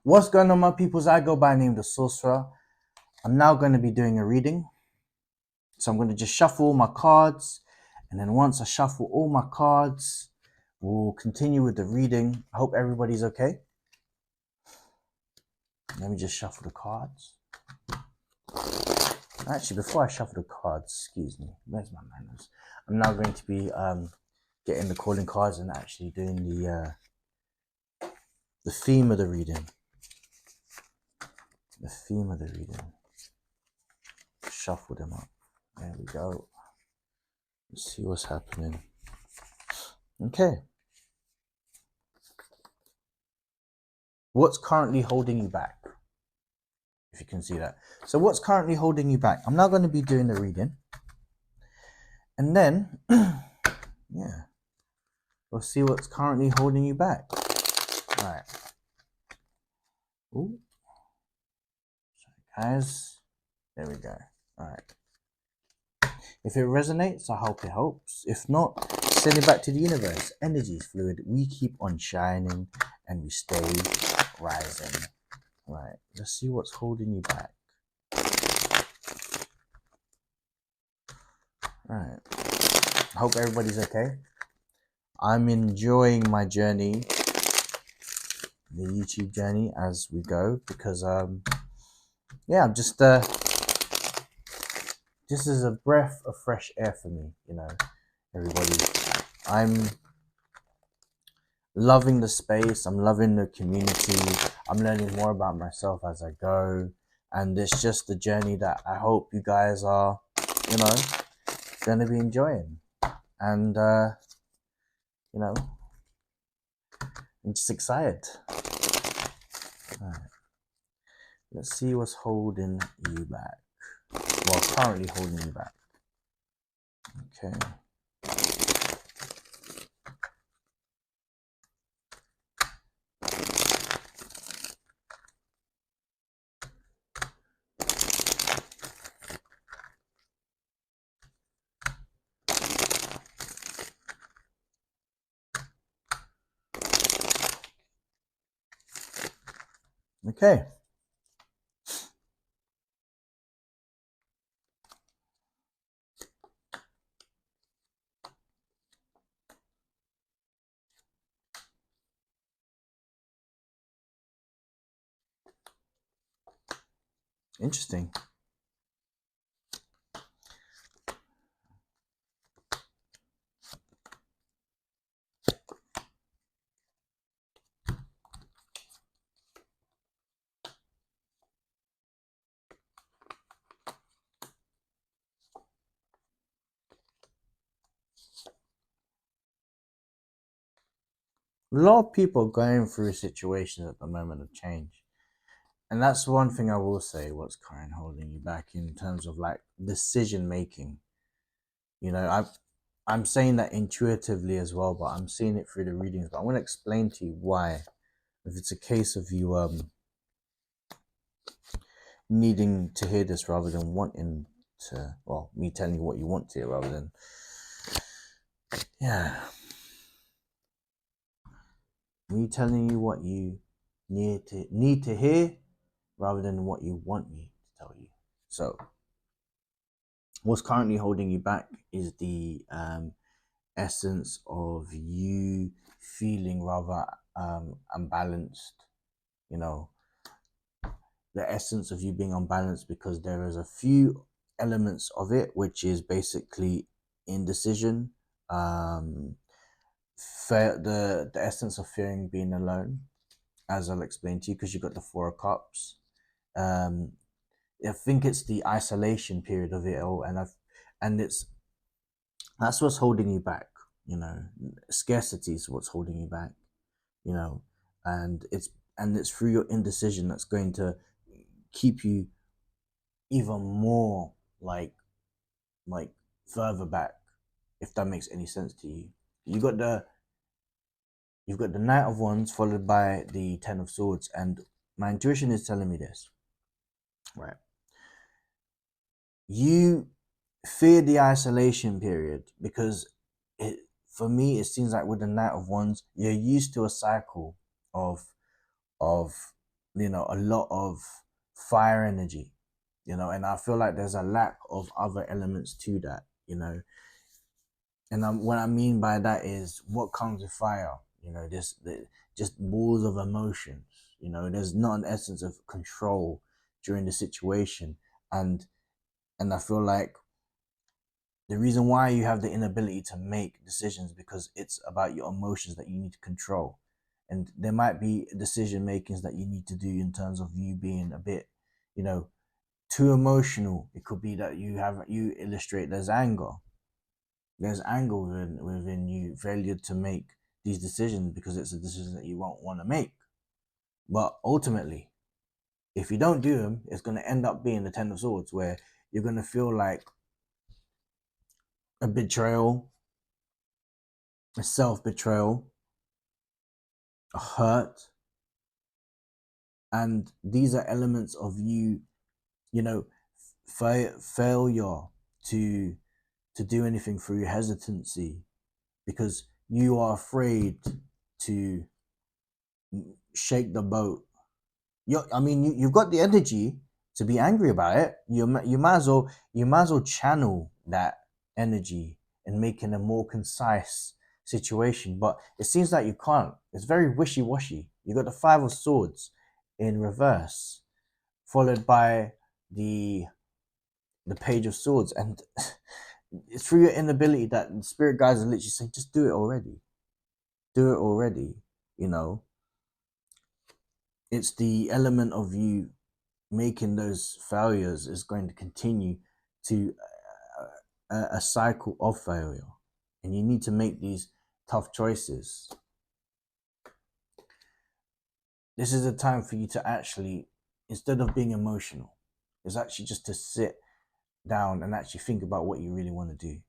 What's going on, my peoples? I go by the name the Sorcerer. I'm now going to be doing a reading. So I'm going to just shuffle all my cards. And then once I shuffle all my cards, we'll continue with the reading. I hope everybody's okay. Let me just shuffle the cards. Actually, before I shuffle the cards, excuse me, where's my manners? I'm now going to be getting the calling cards and actually doing the theme of the reading. The theme of the reading. Shuffle them up. There we go. Let's see what's happening. Okay. What's currently holding you back? If you can see that. So what's currently holding you back? I'm now going to be doing the reading. And then, yeah, we'll see what's currently holding you back. All right. Ooh. Sorry, guys. There we go. All right. If it resonates, I hope it helps. If not, send it back to the universe. Energy is fluid. We keep on shining and we stay rising. All right. Let's see what's holding you back. All right. I hope everybody's okay. I'm enjoying my journey, the YouTube journey as we go, because yeah, I'm just this is a breath of fresh air for me, you know, everybody. I'm loving the space, I'm loving the community, I'm learning more about myself as I go, and it's just the journey that I hope you guys are, you know, gonna be enjoying. And you know, I'm just excited. All right. Let's see what's holding you back. Well, currently holding you back. Okay. Okay. Interesting. A lot of people are going through situations at the moment of change. And that's one thing I will say, what's currently holding you back in terms of like decision making. You know, I'm saying that intuitively as well, but I'm seeing it through the readings. But I'm going to explain to you why. If it's a case of you needing to hear this rather than wanting to, well, me telling you what you want to hear rather than, yeah, me telling you what you need to hear rather than what you want me to tell you. So what's currently holding you back is the essence of you feeling rather unbalanced, you know, the essence of you being unbalanced, because there is a few elements of it which is basically indecision, the essence of fearing being alone, as I'll explain to you, because you got the Four of Cups. I think it's the isolation period of it all, and that's what's holding you back. You know, scarcity is what's holding you back. You know, and it's through your indecision that's going to keep you even more like further back, if that makes any sense to you. You got the you've got the Knight of Wands followed by the Ten of Swords, and my intuition is telling me this, right? You fear the isolation period because for me, it seems like with the Knight of Wands, you're used to a cycle of of a lot of fire energy, and I feel like there's a lack of other elements to that, and what I mean by that is what comes with fire. Just balls of emotions. There's not an essence of control during the situation, and I feel like the reason why you have the inability to make decisions because it's about your emotions that you need to control, and there might be decision makings that you need to do in terms of you being a bit, you know, too emotional. It could be that you illustrate there's anger within you failure to make these decisions because it's a decision that you won't want to make. But ultimately, if you don't do them, it's going to end up being the Ten of Swords, where you're going to feel like a betrayal, a self-betrayal, a hurt. And these are elements of you, you know, failure to do anything through your hesitancy, because you are afraid to shake the boat. You've got the energy to be angry about it. You might as well channel that energy and making a more concise situation. But it seems like you can't. It's very wishy washy. You got the Five of Swords in reverse, followed by the Page of Swords, and it's through your inability that the spirit guides are literally saying, just do it already. Do it already. You know, it's the element of you making those failures is going to continue to a cycle of failure, and you need to make these tough choices. This is a time for you to actually, instead of being emotional, is actually just to sit down and actually think about what you really want to do,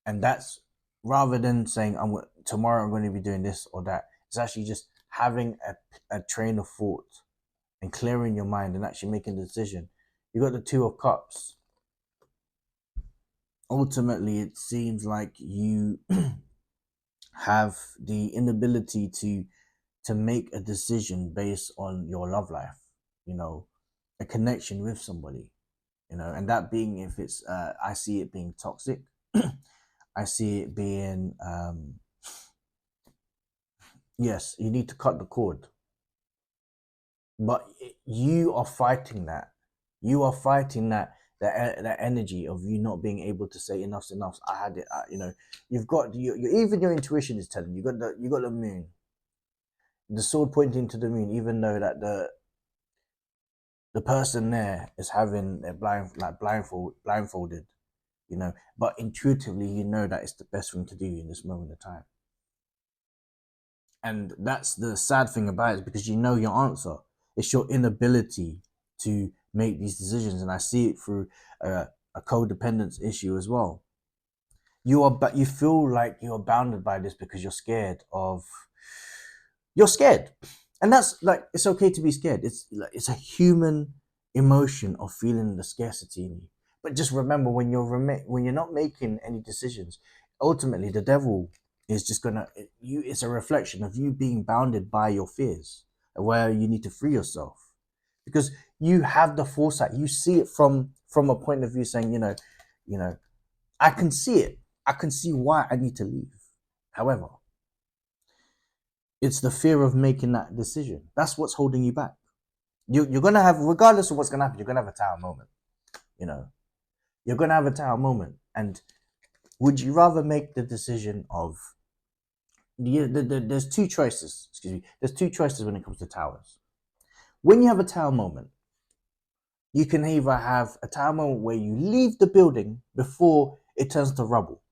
and that's rather than saying tomorrow I'm going to be doing this or that. It's actually just having a train of thought and clearing your mind and actually making a decision. You got the Two of Cups. Ultimately, it seems like you have the inability to make a decision based on your love life, a connection with somebody, and that being, if it's I see it being toxic. I see it being yes, you need to cut the cord, but you are fighting that. You are fighting that energy of you not being able to say enough's enough. I had it. You've got even your intuition is telling you. You got the moon, the sword pointing to the moon, even though that the person there is having their blindfolded, but intuitively you know that it's the best thing to do in this moment of time. And that's the sad thing about it, because you know your answer. It's your inability to make these decisions, and I see it through a codependence issue as well. But you feel like you're bounded by this because you're scared, and that's like, it's okay to be scared. It's a human emotion of feeling the scarcity in you. But just remember, when you're not making any decisions, ultimately the devil is just gonna it's a reflection of you being bounded by your fears, where you need to free yourself, because you have the foresight. You see it from a point of view saying, I can see it. I can see why I need to leave. However, it's the fear of making that decision. That's what's holding you back. You're gonna have, regardless of what's gonna happen, you're gonna have a tower moment. You're gonna have a tower moment. And would you rather make the decision of there's two choices. Excuse me. There's two choices when it comes to towers. When you have a tower moment, you can either have a tower moment where you leave the building before it turns to rubble,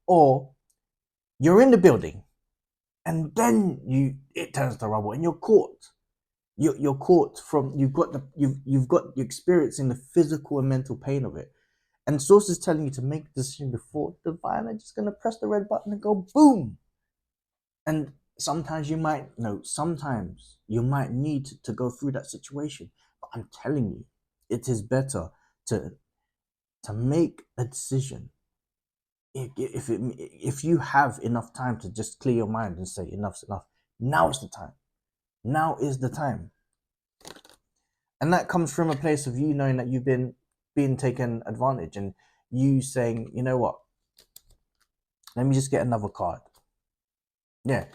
or you're in the building and then it turns to rubble and you're caught. You're caught from you've got you experiencing the physical and mental pain of it. And source is telling you to make the decision before divine are just gonna press the red button and go boom. And sometimes you might need to go through that situation. But I'm telling you, it is better to make a decision. If you have enough time to just clear your mind and say enough's enough, now is the time. Now is the time. And that comes from a place of you knowing that you've been being taken advantage, and you saying, you know what, let me just get another card. Yeah,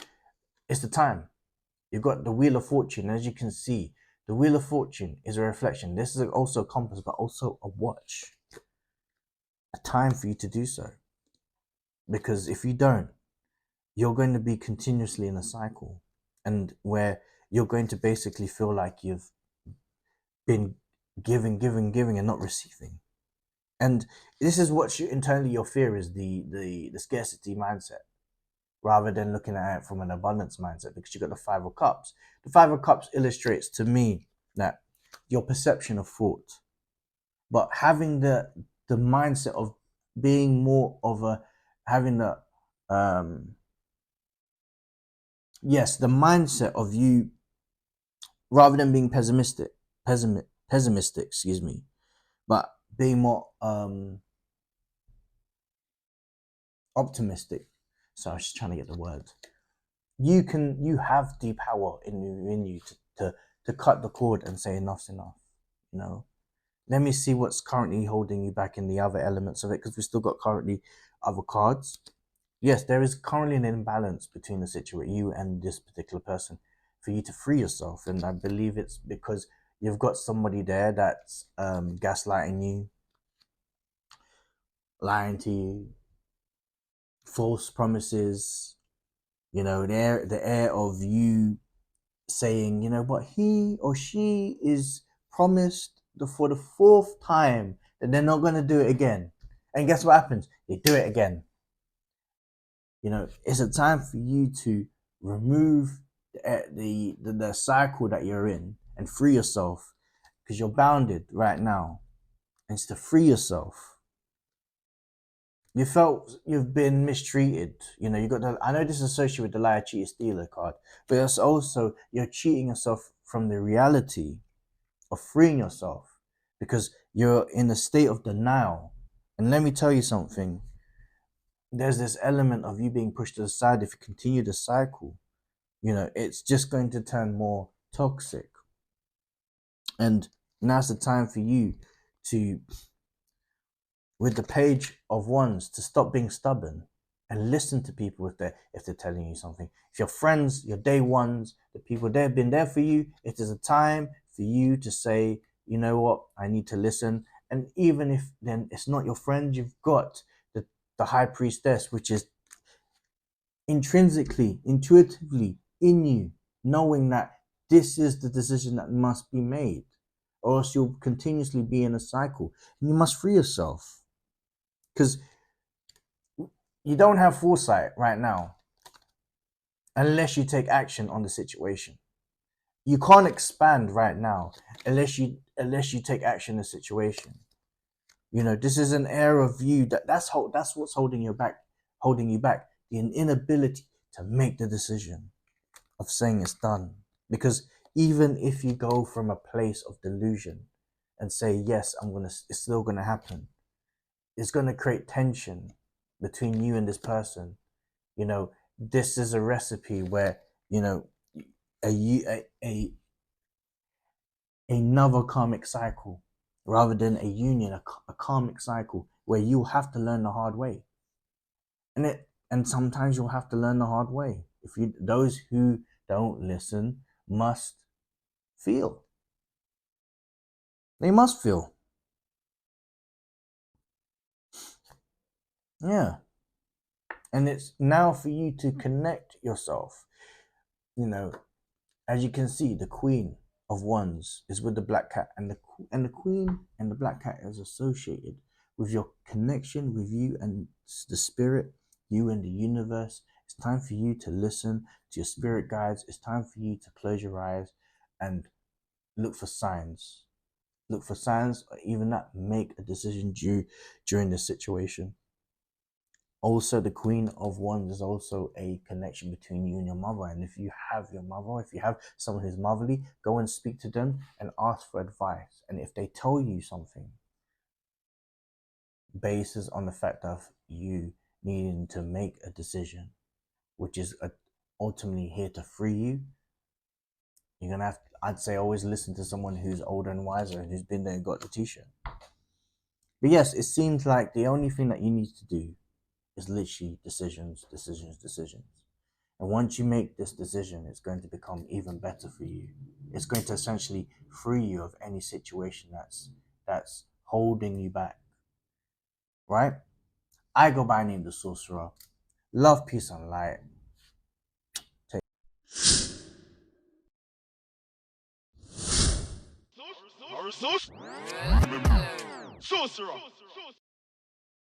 it's the time. You've got the Wheel of Fortune. As you can see, the Wheel of Fortune is a reflection. This is also a compass, but also a watch. A time for you to do so. Because if you don't, you're going to be continuously in a cycle, and where you're going to basically feel like you've been giving, and not receiving. And this is what internally your fear is, the scarcity mindset, rather than looking at it from an abundance mindset, because you got the Five of Cups. The Five of Cups illustrates to me that your perception of thought, but having the mindset of being more of a having the yes, the mindset of you, rather than being pessimistic, excuse me, but being more optimistic. So I was just trying to get the word. You have the power in you to cut the cord and say enough's enough. You know, let me see what's currently holding you back in the other elements of it, because we still got currently other cards. Yes, there is currently an imbalance between the situation, you and this particular person, for you to free yourself. And I believe it's because you've got somebody there that's gaslighting you, lying to you, false promises. You know, the air of you saying, you know what, he or she is promised for the fourth time that they're not going to do it again. And guess what happens? They do it again. You know, it's a time for you to remove the cycle that you're in and free yourself, because you're bounded right now. And it's to free yourself. You felt you've been mistreated. You know, you got the, I know this is associated with the liar, cheater, stealer card, but it's also you're cheating yourself from the reality of freeing yourself, because you're in a state of denial. And let me tell you something, there's this element of you being pushed to the side. If you continue the cycle, you know, it's just going to turn more toxic. And now's the time for you to, with the Page of Wands, to stop being stubborn and listen to people if they're telling you something. If your friends, your day ones, the people that have been there for you, it is a time for you to say, you know what, I need to listen. And even if then it's not your friend, you've got the High Priestess, which is intrinsically, intuitively in you, knowing that this is the decision that must be made, or else you'll continuously be in a cycle. And you must free yourself, because you don't have foresight right now unless you take action on the situation. You can't expand right now unless you take action in the situation. You know, this is an air of you that's what's holding you back, the inability to make the decision of saying it's done. Because even if you go from a place of delusion and say yes, it's still gonna happen, it's gonna create tension between you and this person. You know, this is a recipe where, you know, a another karmic cycle, rather than a union, a karmic cycle where you'll have to learn the hard way. And sometimes you'll have to learn the hard way. If you Those who don't listen must feel. They must feel. Yeah. And it's now for you to connect yourself. You know, as you can see, the Queen of Wands is with the black cat, and the Queen and the black cat is associated with your connection with you and the spirit, you and the universe. It's time for you to listen to your spirit guides. It's time for you to close your eyes and look for signs. Look for signs, or even that, make a decision during this situation. Also, the Queen of Wands is also a connection between you and your mother. And if you have your mother, if you have someone who's motherly, go and speak to them and ask for advice. And if they tell you something, bases on the fact of you needing to make a decision, which is ultimately here to free you, You're gonna have, I'd say, always listen to someone who's older and wiser and who's been there and got the t-shirt. But yes, it seems like the only thing that you need to do is literally decisions, decisions, decisions. And once you make this decision, it's going to become even better for you. It's going to essentially free you of any situation that's holding you back. Right? I go by the name the Sorcerer. Love, peace, and light. Sorcerer.